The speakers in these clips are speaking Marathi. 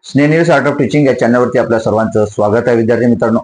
स्नेहनील आर्ट ऑफ टीचिंग या चॅनलवरती आपल्या सर्वांचं स्वागत आहे. विद्यार्थी मित्रांनो,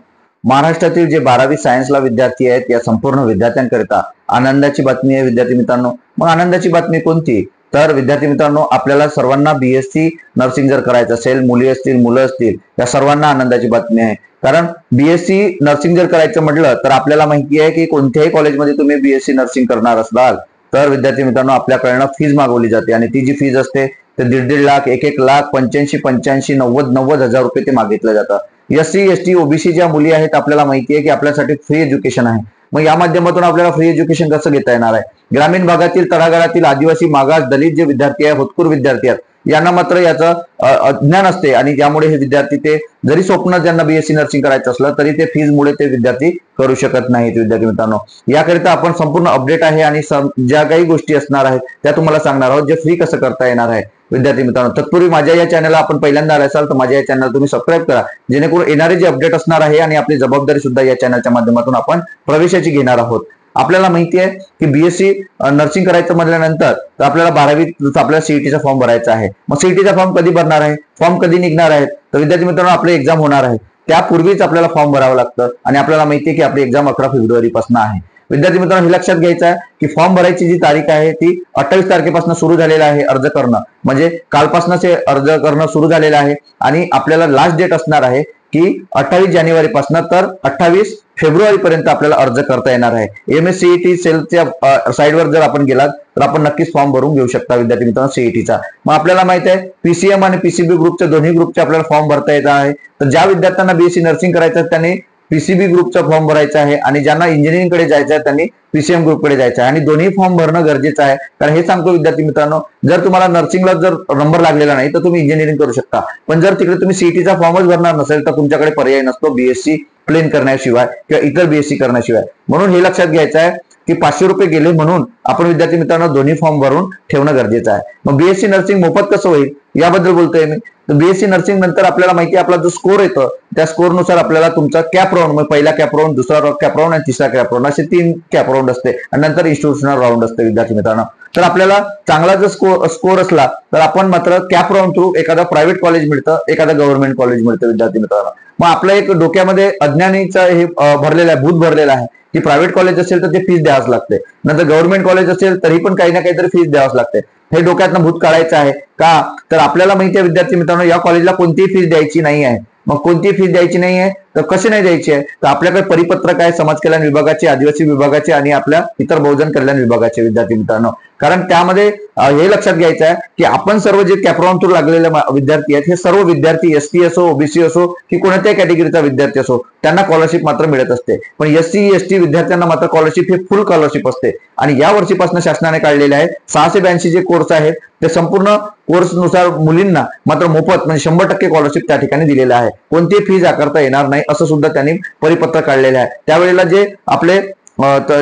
महाराष्ट्रातील जे 12वी सायन्सला विद्यार्थी आहेत या संपूर्ण विद्यार्थ्यांकरिता आनंदाची बातमी आहे. विद्यार्थी मित्रांनो, मग आनंदाची बातमी कोणती? तर विद्यार्थी मित्रांनो, आपल्याला सर्वांना बीएससी नर्सिंग जर करायचं असेल, मुली असतील मुलं असतील, या सर्वांना आनंदाची बातमी आहे. कारण बीएससी नर्सिंग जर करायचं म्हटलं तर आपल्याला माहिती आहे की कोणत्याही कॉलेजमध्ये तुम्ही बीएससी नर्सिंग करणार असाल तर विद्यार्थी मित्रांनो आपल्याकडनं फीज मागवली जाते आणि ती जी फीज असते ते 1.5 लाख, 1 लाख, 85, 90 हजार रुपये ते मागितलं जातं. एससी एसटी ओबीसी ज्या मुली आहेत आपल्याला माहिती आहे की आपल्यासाठी फ्री एज्युकेशन आहे. मग या माध्यमातून आपल्याला फ्री एज्युकेशन कसं घेता येणार आहे? ग्रामीण भागातील, तळागाळातील, आदिवासी, मागास, दलित जे विद्यार्थी आहेत, होतकरू विद्यार्थी आहेत, यांना मात्र याचं अज्ञान असते आणि त्यामुळे हे विद्यार्थी ते जरी स्वप्न ज्यांना बीएससी नर्सिंग करायचं असलं तरी ते फीजमुळे ते विद्यार्थी करू शकत नाहीत. विद्यार्थी मित्रांनो, याकरिता आपण संपूर्ण अपडेट आहे आणि ज्या काही गोष्टी असणार आहेत त्या तुम्हाला सांगणार आहोत, जे फ्री कसं करता येणार आहे. विद्यार्थी मित्रांनो, तत्पूर्वी माझ्या या चॅनलला आपण पहिल्यांदा आला असाल तर माझ्या या चॅनल तुम्ही सबस्क्राईब करा, जेणेकरून येणारे जे अपडेट असणार आहे आणि आपली जबाबदारी सुद्धा या चॅनलच्या माध्यमातून आपण प्रवेशाची घेणार आहोत. आपल्याला माहिती आहे की बीएससी नर्सिंग करायचं म्हटल्यानंतर तर आपल्याला 12वीत आपल्याला सीईटीचा फॉर्म भरायचा आहे. मग सीईटीचा फॉर्म कधी भरणार आहे? फॉर्म कधी निघणार आहे? तर विद्यार्थी मित्रांनो, आपली एक्झाम होणार आहे त्यापूर्वीच आपल्याला फॉर्म भरावं लागतं आणि आपल्याला माहिती आहे की आपली एक्झाम 11 फेब्रुवारीपासून आहे. विद्यार्थी मित्रांनो, हे लक्षात घ्यायचं आहे की फॉर्म भरायची जी तारीख आहे ती 28 तारखेपासून सुरू झालेला आहे अर्ज करणं, म्हणजे कालपासूनच हे अर्ज करणं सुरू झालेलं आहे आणि आपल्याला लास्ट डेट असणार आहे की 28 जानेवारीपासून तर 28 फेब्रुवारी पर्यंत आपल्याला अर्ज करता येणार आहे. एमएससीईटी सेलच्या साईडवर जर आपण गेलात तर आपण नक्कीच फॉर्म भरून घेऊ शकता विद्यार्थी मित्रांनो सीईटीचा. मग आपल्याला माहित आहे पीसीएम आणि पीसीबी ग्रुपच्या दोन्ही ग्रुपचे आपल्याला फॉर्म भरता येत आहे. तर ज्या विद्यार्थ्यांना बीएससी नर्सिंग करायचं त्यांनी पीसीबी ग्रुपचा फॉर्म भरायचा आहे आणि ज्यांना इंजिनिअरिंग कडे जायचं आहे त्यांनी पीसीएम ग्रुप कडे जायचं आहे आणि दोन्ही फॉर्म भरणं गरजेचं आहे. कारण हे सांगतो विद्यार्थी मित्रांनो, जर तुम्हाला नर्सिंगला जर नंबर लागलेला नाही तर तुम्ही इंजिनिअरिंग करू शकता, पण जर तिकडे तुम्ही सीईटीचा फॉर्मच भरणार नसेल तर तुमच्याकडे पर्याय नसतो बीएससी प्लेन करण्याशिवाय किंवा इतर बीएससी करण्याशिवाय. म्हणून हे लक्षात घ्यायचं आहे की 500 रुपये गेले म्हणून आपण विद्यार्थी मित्रांनो दोन्ही फॉर्म भरून ठेवणं गरजेचं आहे. मग बीएससी नर्सिंग मोफत कसं होईल याबद्दल बोलतोय मी. तर बीएससी नर्सिंग नंतर आपल्याला माहिती आहे आपला जो स्कोर येतो त्या स्कोरनुसार आपल्याला तुमचा कॅप राऊंड, मग पहिला कॅप राऊंड, दुसरा कॅप राऊंड आणि तिसरा कॅप राऊंड असे 3 कॅप राऊंड असते आणि नंतर इन्स्टिट्यूशनल राऊंड असते. विद्यार्थी मित्रांनो, तर आपल्याला चांगला जर स्कोर असला तर आपण मात्र कॅप राऊंड थ्रू एखादा प्रायव्हेट कॉलेज मिळतं, एखादा गव्हर्नमेंट कॉलेज मिळतं. विद्यार्थी मित्रांनो, मग आपलं एक डोक्यामध्ये अज्ञानीचा हे भरलेला आहे, भूत भरलेला आहे की प्रायव्हेट कॉलेज असेल तर ते फीस द्यावंच लागते, नंतर गव्हर्नमेंट कॉलेज असेल तरी पण काही ना काहीतरी फीस द्यावंच लागते. हे डोक्यातनं भूत काढायचं आहे का? तर आपल्याला माहिती आहे विद्यार्थी मित्रांनो, या कॉलेजला कोणतीही फीस द्यायची नाही आहे. मग कोणतीही फीस द्यायची नाही आहे तर कशी नाही द्यायची आहे? तर आपल्याकडे परिपत्रक आहे समाज कल्याण विभागाचे, आदिवासी विभागाचे आणि आपल्या इतर बहुजन कल्याण विभागाचे. विद्यार्थी मित्रांनो, कारण त्यामध्ये हे लक्षात घ्यायचं आहे की आपण सर्व जे कॅपराऊंड थ्रू लागलेले विद्यार्थी आहेत हे सर्व विद्यार्थी एसटी असो, ओबीसी असो की कोणत्याही कॅटेगरीचा विद्यार्थी असो त्यांना स्कॉलरशिप मात्र मिळत असते. पण एससी एसटी विद्यार्थ्यांना मात्र स्कॉलरशिप हे फुल स्कॉलरशिप असते आणि या वर्षीपासून शासनाने काढलेले आहे 682 जे कोर्स आहेत ते संपूर्ण कोर्सनुसार मुलींना मात्र मोफत म्हणजे 100% स्कॉलरशिप त्या ठिकाणी दिलेलं आहे. कोणतीही फीज आकारता येणार नाही असं सुद्धा त्यांनी परिपत्रक काढलेलं आहे. त्यावेळेला जे आपले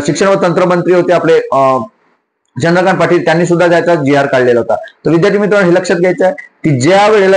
शिक्षण व तंत्रमंत्री होते आपले चंद्रकांत पाटील, त्यांनी सुद्धा त्याचा GR काढलेला होता. तर विद्यार्थी मित्रांनो, हे लक्षात घ्यायचं आहे की ज्या वेळेला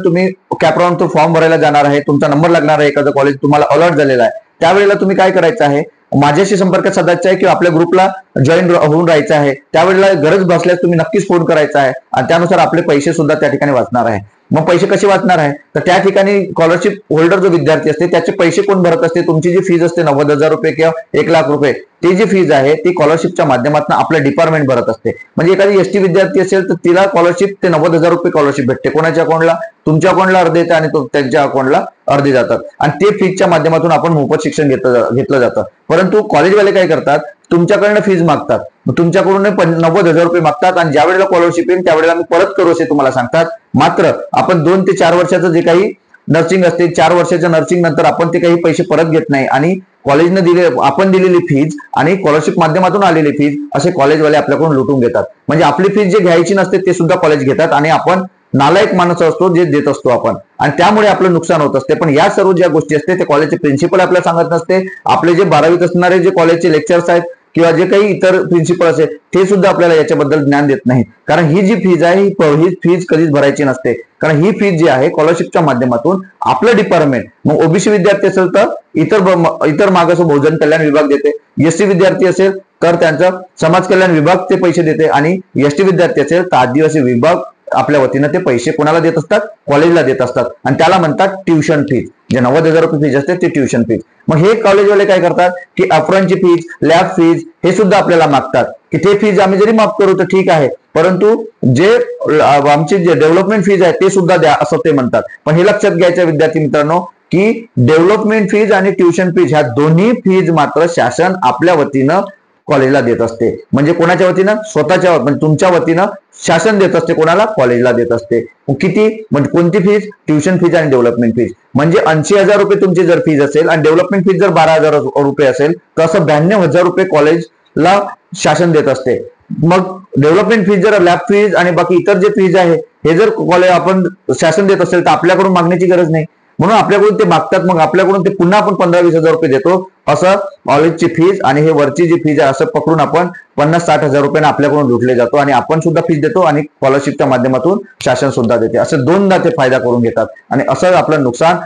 तुम्ही कॅपराऊंड तो फॉर्म भरायला जाणार आहे, तुमचा नंबर लागणार आहे, एखादं कॉलेज तुम्हाला अलर्ट झालेला आहे, त्यावेळेला तुम्ही काय करायचं आहे, माझ्याशी संपर्क साधायचा आहे किंवा आपल्या ग्रुपला जॉईन होऊन राहायचं आहे. त्यावेळेला गरज भासल्यास तुम्ही नक्कीच फोन करायचा आहे आणि त्यानुसार आपले पैसे सुद्धा त्या ठिकाणी वाचणार आहे. मग पैसे कसे वाचणार आहे? तर त्या ठिकाणी स्कॉलरशिप होल्डर जो विद्यार्थी असते त्याचे पैसे कोण भरत असते? तुमची जी फीज असते 90,000 रुपये किंवा 1 लाख रुपये, ती जी फीज आहे ती स्कॉलरशिपच्या माध्यमातून आपलं डिपार्टमेंट भरत असते. म्हणजे एखादी एसटी विद्यार्थी असेल तर तिला स्कॉलरशिप ते 90,000 रुपये स्कॉलरशिप भेटते. कोणाच्या अकाउंटला? तुमच्या अकाउंटला अर्धे येते आणि त्यांच्या अकाउंटला अर्धे जातात आणि ते फीजच्या माध्यमातून आपण मोफत शिक्षण घेतलं जातं. परंतु कॉलेजवाले काय करतात, तुमच्याकडनं फीज मागतात, तुमच्याकडून 90,000 रुपये मागतात आणि ज्या वेळेला स्कॉलरशिप येईल त्यावेळेला आम्ही परत करू असे तुम्हाला सांगतात. मात्र आपण 2 ते 4 वर्षाचं जे काही नर्सिंग असते, 4 वर्षाच्या नर्सिंग नंतर आपण ते काही पैसे परत घेत नाही आणि कॉलेजने आपण दिलेली फीज आणि स्कॉलरशिप माध्यमातून आलेली फीज असे कॉलेजवाले आपल्याकडून लुटून घेतात. म्हणजे आपली फीज जे घ्यायची नसते ते सुद्धा कॉलेज घेतात आणि आपण नालायक माणूस असतो जे देत असतो आपण आणि त्यामुळे आपलं नुकसान होत असते. पण या सर्व ज्या गोष्टी असते ते कॉलेजचे प्रिन्सिपल आपल्याला सांगत नसते. आपले जे 12वीत असणारे जे कॉलेजचे लेक्चर्स आहेत किंवा जे काही इतर प्रिन्सिपल असेल ते सुद्धा आपल्याला याच्याबद्दल ज्ञान देत नाही. कारण ही जी फीज आहे ही फीज कधीच भरायची नसते. कारण ही फीज जी आहे स्कॉलरशिपच्या माध्यमातून आपलं डिपार्टमेंट, मग ओबीसी विद्यार्थी असेल तर इतर मागास बहुजन कल्याण विभाग देते, एससी विद्यार्थी असेल तर त्यांचा समाज कल्याण विभाग ते पैसे देते आणि एसटी विद्यार्थी असेल तर आदिवासी विभाग आपल्या वतीनं ते पैसे कोणाला देत असतात, कॉलेजला देत असतात, आणि त्याला म्हणतात ट्युशन फीज. जे 90,000 रुपये फीज असते ते ट्युशन फीज. मग हे कॉलेजवाले काय करतात की अपफ्रंटची फीज, लॅब फीज हे सुद्धा आपल्याला मागतात की ते फीज आम्ही जरी माफ करू तर ठीक आहे, परंतु जे आमची जे डेव्हलपमेंट फीज आहे ते सुद्धा द्या असं ते म्हणतात. पण हे लक्षात घ्यायचं विद्यार्थी मित्रांनो की डेव्हलपमेंट फीज आणि ट्युशन फीज ह्या दोन्ही फीज मात्र शासन आपल्या वतीनं कॉलेजला देत असते. म्हणजे कोणाच्या वतीनं? स्वतःच्या, म्हणजे तुमच्या वतीनं शासन देत असते. कोणाला? कॉलेजला देत असते. किती? म्हणजे कोणती फीज? ट्युशन फीज आणि डेव्हलपमेंट फीज. म्हणजे 80,000 रुपये तुमची जर फीज असेल आणि डेव्हलपमेंट फीज जर 12,000 रुपये असेल तर असं 92,000 रुपये कॉलेजला शासन देत असते. मग डेव्हलपमेंट फीज जर, लॅब फीज आणि बाकी इतर जे फीज आहे हे जर कॉलेज आपण शासन देत असेल तर आपल्याकडून मागण्याची गरज नाही, म्हणून आपल्याकडून ते मागतात. मग आपल्याकडून ते पुन्हा आपण 15-20,000 रुपये देतो. असं कॉलेजची फीज आणि हे वरची जी फीज आहे असं पकडून आपण 50-60,000 रुपये आपल्याकडून लुटले जातो आणि आपण सुद्धा फीज देतो आणि स्कॉलरशिपच्या माध्यमातून शासन सुद्धा देते. असं दोनदा ते फायदा करून घेतात आणि असं आपलं नुकसान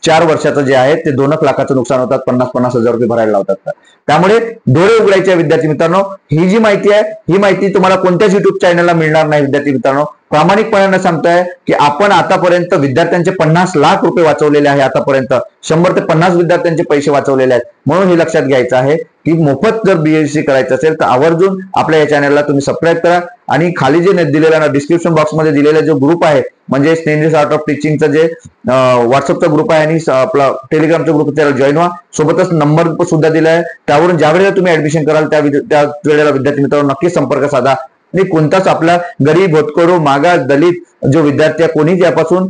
4 वर्षाचं जे आहे ते 2 लाखाचं नुकसान होतात. 50-50,000 रुपये भरायला लावतात. त्यामुळे डोळे उघडायचे विद्यार्थी मित्रांनो. ही जी माहिती आहे ही माहिती तुम्हाला कोणत्याच युट्यूब चॅनलला मिळणार नाही विद्यार्थी मित्रांनो. प्रामाणिकपणे सांगतोय की आपण आतापर्यंत विद्यार्थ्यांचे 50 लाख रुपये वाचवलेले आहे. आतापर्यंत 100 ते 50 विद्यार्थ्यांचे पैसे वाचवलेले आहेत. म्हणून हे लक्षात घ्यायचं आहे की मोफत जर बीएससी करायचं असेल तर आवर्जून आपल्या या चॅनलला तुम्ही सबस्क्राईब करा आणि खाली जे दिलेला डिस्क्रिप्शन बॉक्समध्ये दिलेला जो ग्रुप आहे म्हणजे स्नेंजर्स आर्ट ऑफ टीचिंगचा जे व्हॉट्सअपचा ग्रुप आहे आणि आपला टेलिग्रामचा ग्रुप त्याला जॉईन व्हा. सोबतच नंबर सुद्धा दिला आहे, त्यावरून ज्या वेळेला तुम्ही ऍडमिशन कराल त्या वेळेला विद्यार्थी मित्रांनो नक्की संपर्क साधा. आणि कोणताच आपला गरीब, होतकरू, मागास, दलित जो विद्यार्थी आहे कोणी यापासून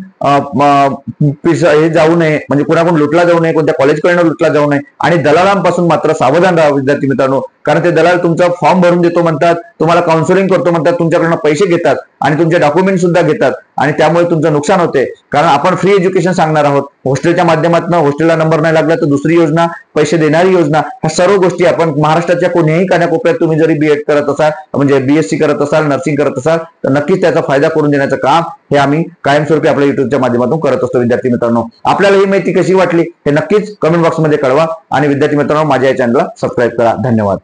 हे जाऊ नये, म्हणजे कोणाकडून लुटला जाऊ नये, कोणत्या कॉलेजकडनं लुटला जाऊ नये. आणि दलालांपासून मात्र सावधान राहा विद्यार्थी मित्रांनो. कारण ते दलाल तुमचा फॉर्म भरून देतो म्हणतात, तुम्हाला काउन्सिलिंग करतो म्हणतात, तुमच्याकडनं पैसे घेतात आणि तुमचे डॉक्युमेंट सुद्धा घेतात आणि त्यामुळे तुमचं नुकसान होते. कारण आपण फ्री एज्युकेशन सांगणार आहोत. हॉस्टेलच्या माध्यमातून हॉस्टेलला नंबर नाही लागला तर दुसरी योजना, पैसे देणारी योजना, ह्या सर्व गोष्टी आपण महाराष्ट्राच्या कोणीही कानाकोपऱ्यात तुम्ही जरी बीएड करत असाल, म्हणजे बीएससी करत असाल, नर्सिंग करत असाल तर नक्कीच त्याचा फायदा करून देण्याचं काम हे आम्ही कायमस्वरूपी आपल्या युट्यूबच्या माध्यमातून करत असतो. विद्यार्थी मित्रांनो आपल्याला ही माहिती कशी वाटली हे नक्कीच कमेंट बॉक्समध्ये कळवा आणि विद्यार्थी मित्रांनो माझ्या या चॅनलला सबस्क्राईब करा. धन्यवाद.